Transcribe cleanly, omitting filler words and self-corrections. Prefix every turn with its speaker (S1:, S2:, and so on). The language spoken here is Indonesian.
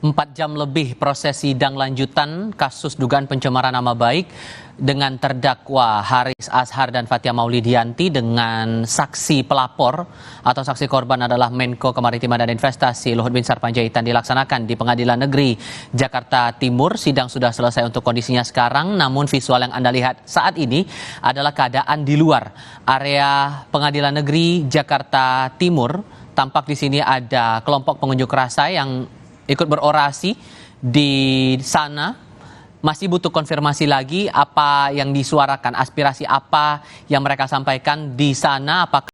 S1: 4 jam lebih proses sidang lanjutan kasus dugaan pencemaran nama baik dengan terdakwa Haris Azhar dan Fathia Maulidiyanti dengan saksi pelapor atau saksi korban adalah Menko Kemaritiman dan Investasi Luhut Binsar Panjaitan dilaksanakan di Pengadilan Negeri Jakarta Timur. Sidang sudah selesai untuk kondisinya sekarang, namun visual yang Anda lihat saat ini adalah keadaan di luar area Pengadilan Negeri Jakarta Timur. Tampak di sini ada kelompok pengunjuk rasa yang ikut berorasi di sana. Masih butuh konfirmasi lagi apa yang disuarakan, aspirasi apa yang mereka sampaikan di sana, apakah